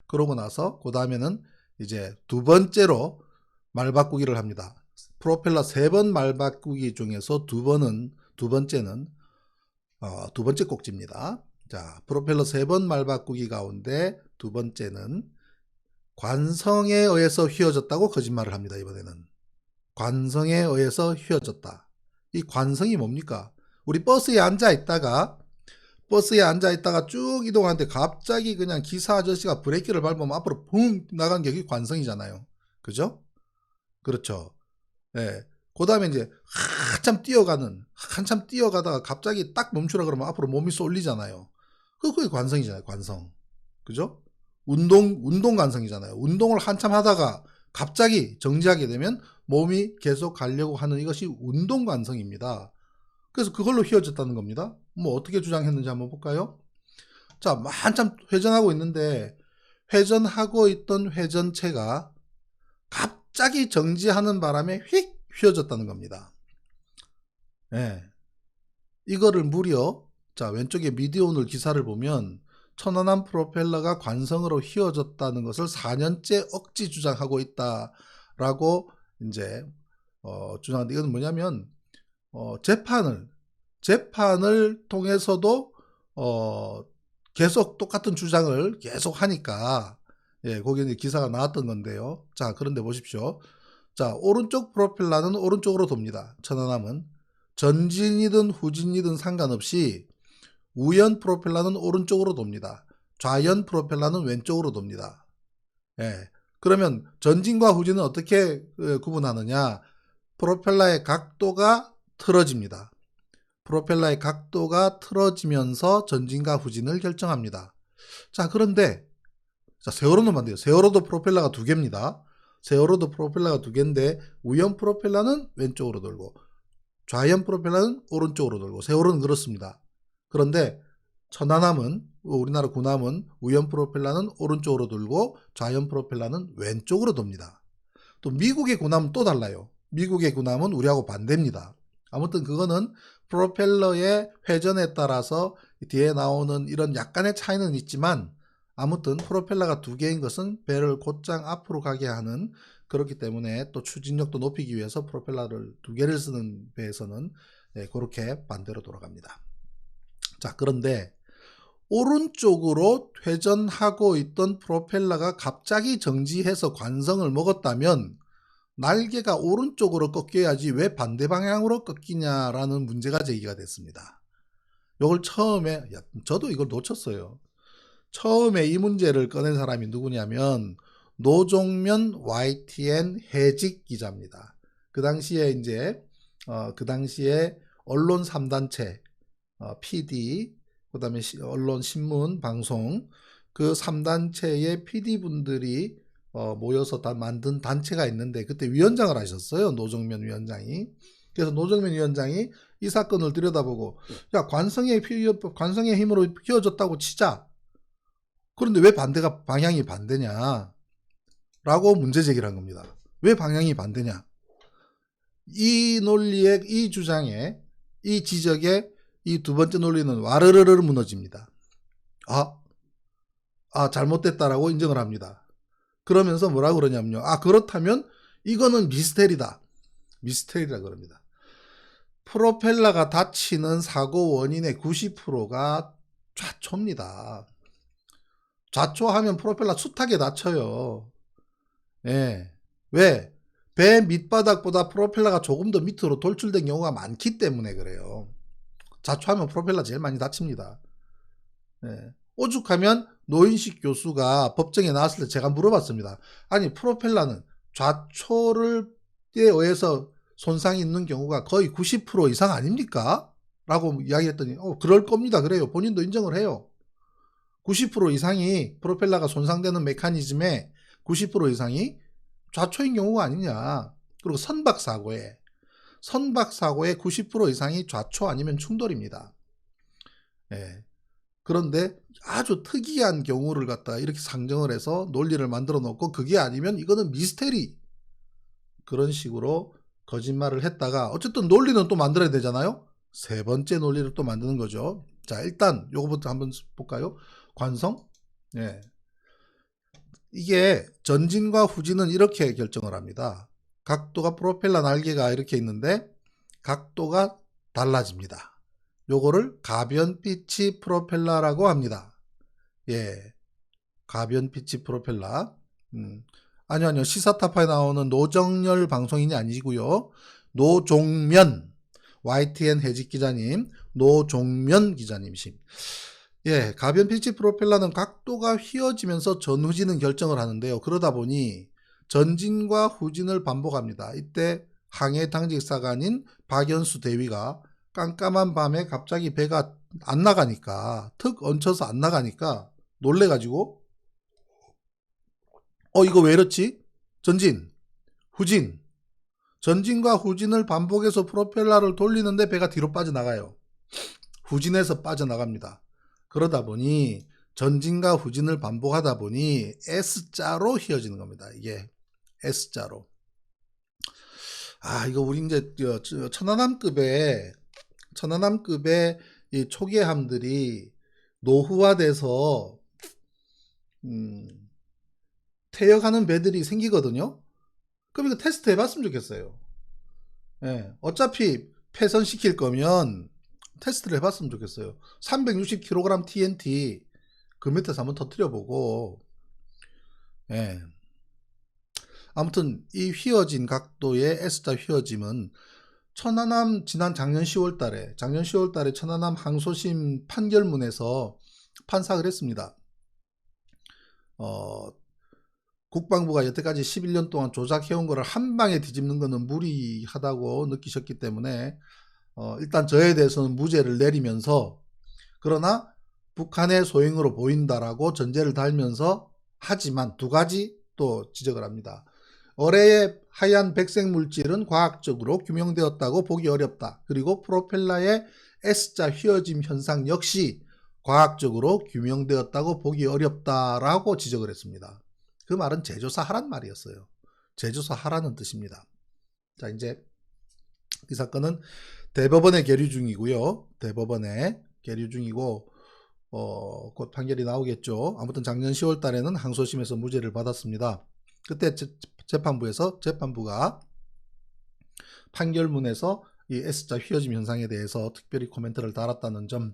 그러고 나서 그 다음에는 이제 두 번째로 말 바꾸기를 합니다. 프로펠러 3번 말 바꾸기 중에서 두 번째는 두 번째 꼭지입니다. 자, 프로펠러 3번 말 바꾸기 가운데 두 번째는 관성에 의해서 휘어졌다고 거짓말을 합니다. 이번에는 관성에 의해서 휘어졌다. 이 관성이 뭡니까? 우리 버스에 앉아 있다가 쭉 이동하는데 갑자기 그냥 기사 아저씨가 브레이크를 밟으면 앞으로 붕 나간 게 관성이잖아요. 그죠? 그렇죠. 예. 그 다음에 이제 한참 뛰어가다가 갑자기 딱 멈추라 그러면 앞으로 몸이 쏠리잖아요. 그게 관성이잖아요. 관성. 그죠? 운동 관성이잖아요. 운동을 한참 하다가 갑자기 정지하게 되면 몸이 계속 가려고 하는 이것이 운동 관성입니다. 그래서 그걸로 휘어졌다는 겁니다. 뭐 어떻게 주장했는지 한번 볼까요? 자, 한참 회전하고 있는데 회전하고 있던 회전체가 갑자기 정지하는 바람에 휙 휘어졌다는 겁니다. 예. 이거를 무려 자, 왼쪽에 미디어오늘 기사를 보면 천안함 프로펠러가 관성으로 휘어졌다는 것을 4년째 억지 주장하고 있다라고 이제 주장하는데, 이건 뭐냐면 재판을 통해서도 계속 똑같은 주장을 계속 하니까, 예, 거기 이제 기사가 나왔던 건데요. 자, 그런데 보십시오. 자, 오른쪽 프로펠러는 오른쪽으로 돕니다. 천안함은 전진이든 후진이든 상관없이 우연 프로펠러는 오른쪽으로 돕니다. 좌연 프로펠러는 왼쪽으로 돕니다. 예. 그러면 전진과 후진은 어떻게 구분하느냐? 프로펠러의 각도가 틀어집니다. 프로펠러의 각도가 틀어지면서 전진과 후진을 결정합니다. 자, 그런데 자, 세월호는 반대요. 세월호도 프로펠러가 2개입니다. 세월호도 프로펠러가 2개인데 우연 프로펠러는 왼쪽으로 돌고 좌연 프로펠러는 오른쪽으로 돌고, 세월호는 그렇습니다. 그런데 천안함은, 우리나라 군함은 우연 프로펠러는 오른쪽으로 돌고 좌연 프로펠러는 왼쪽으로 돕니다. 또 미국의 군함은 또 달라요. 미국의 군함은 우리하고 반대입니다. 아무튼 그거는 프로펠러의 회전에 따라서 뒤에 나오는 이런 약간의 차이는 있지만, 아무튼 프로펠러가 2개인 것은 배를 곧장 앞으로 가게 하는, 그렇기 때문에 또 추진력도 높이기 위해서 프로펠러를 2개를 쓰는 배에서는 그렇게 반대로 돌아갑니다. 자, 그런데 오른쪽으로 회전하고 있던 프로펠러가 갑자기 정지해서 관성을 먹었다면 날개가 오른쪽으로 꺾여야지 왜 반대 방향으로 꺾이냐라는 문제가 제기가 됐습니다. 이걸 처음에, 저도 이걸 놓쳤어요. 처음에 이 문제를 꺼낸 사람이 누구냐면 노종면 YTN 해직 기자입니다. 그 당시에 이제 그 당시에 언론 3단체 PD, 그 다음에 언론, 신문, 방송, 그 3단체의 PD분들이 모여서 만든 단체가 있는데, 그때 위원장을 하셨어요. 노정면 위원장이. 그래서 노정면 위원장이 이 사건을 들여다보고, 야, 관성의 힘으로 휘어졌다고 치자. 그런데 왜 방향이 반대냐? 라고 문제 제기를 한 겁니다. 왜 방향이 반대냐? 이 논리의, 이 주장에, 이 지적에 이 두 번째 논리는 와르르르 무너집니다. 잘못됐다라고 인정을 합니다. 그러면서 뭐라고 그러냐면요. 그렇다면 이거는 미스테리다. 미스테리라 그럽니다. 프로펠러가 다치는 사고 원인의 90%가 좌초입니다. 좌초하면 프로펠러 숱하게 다쳐요. 예. 왜? 배 밑바닥보다 프로펠러가 조금 더 밑으로 돌출된 경우가 많기 때문에 그래요. 좌초하면 프로펠러 제일 많이 다칩니다. 예. 오죽하면 노인식 교수가 법정에 나왔을 때 제가 물어봤습니다. 아니, 프로펠러는 좌초에 의해서 손상이 있는 경우가 거의 90% 이상 아닙니까? 라고 이야기했더니 그럴 겁니다. 그래요. 본인도 인정을 해요. 90% 이상이 프로펠러가 손상되는 메커니즘의 90% 이상이 좌초인 경우가 아니냐. 그리고 선박사고의 90% 이상이 좌초 아니면 충돌입니다. 예. 그런데 아주 특이한 경우를 갖다가 이렇게 상정을 해서 논리를 만들어 놓고, 그게 아니면 이거는 미스테리, 그런 식으로 거짓말을 했다가, 어쨌든 논리는 또 만들어야 되잖아요. 세 번째 논리를 또 만드는 거죠. 자, 일단 요거부터 한번 볼까요? 관성. 예. 이게 전진과 후진은 이렇게 결정을 합니다. 각도가 프로펠러 날개가 이렇게 있는데 각도가 달라집니다. 요거를 가변 피치 프로펠러라고 합니다. 예, 가변 피치 프로펠러. 아니요. 시사타파에 나오는 노정열 방송인이 아니고요. 노종면, YTN 해직 기자님, 노종면 기자님이십니다. 예, 가변 피치 프로펠러는 각도가 휘어지면서 전후진은 결정을 하는데요. 그러다 보니 전진과 후진을 반복합니다. 이때 항해 당직사관인 박연수 대위가 깜깜한 밤에 갑자기 배가 안 나가니까, 턱 얹혀서 안 나가니까 놀래가지고 이거 왜 이렇지? 전진, 후진, 전진과 후진을 반복해서 프로펠러를 돌리는데 배가 뒤로 빠져나가요. 후진에서 빠져나갑니다. 그러다 보니 전진과 후진을 반복하다 보니 S자로 휘어지는 겁니다. 이게 S자로. 이거 우리 이제 천안함급의 이 초계함들이 노후화돼서 퇴역하는 배들이 생기거든요. 그럼 이거 테스트 해봤으면 좋겠어요. 예, 어차피 폐선시킬 거면 테스트를 해봤으면 좋겠어요. 360kg TNT 그 밑에서 한번 터뜨려보고, 예. 아무튼 이 휘어진 각도의 S자 휘어짐은 천안함 지난 작년 10월달에 천안함 항소심 판결문에서 판사를 했습니다. 국방부가 여태까지 11년 동안 조작해온 거를 한 방에 뒤집는 거는 무리하다고 느끼셨기 때문에 일단 저에 대해서는 무죄를 내리면서, 그러나 북한의 소행으로 보인다라고 전제를 달면서, 하지만 두 가지 또 지적을 합니다. 어뢰의 하얀 백색 물질은 과학적으로 규명되었다고 보기 어렵다. 그리고 프로펠러의 S자 휘어짐 현상 역시 과학적으로 규명되었다고 보기 어렵다라고 지적을 했습니다. 그 말은 재조사하란 말이었어요. 재조사하라는 뜻입니다. 자, 이제 이 사건은 대법원에 계류 중이고요. 곧 판결이 나오겠죠. 아무튼 작년 10월 달에는 항소심에서 무죄를 받았습니다. 그때 재판부가 판결문에서 이 S자 휘어짐 현상에 대해서 특별히 코멘트를 달았다는 점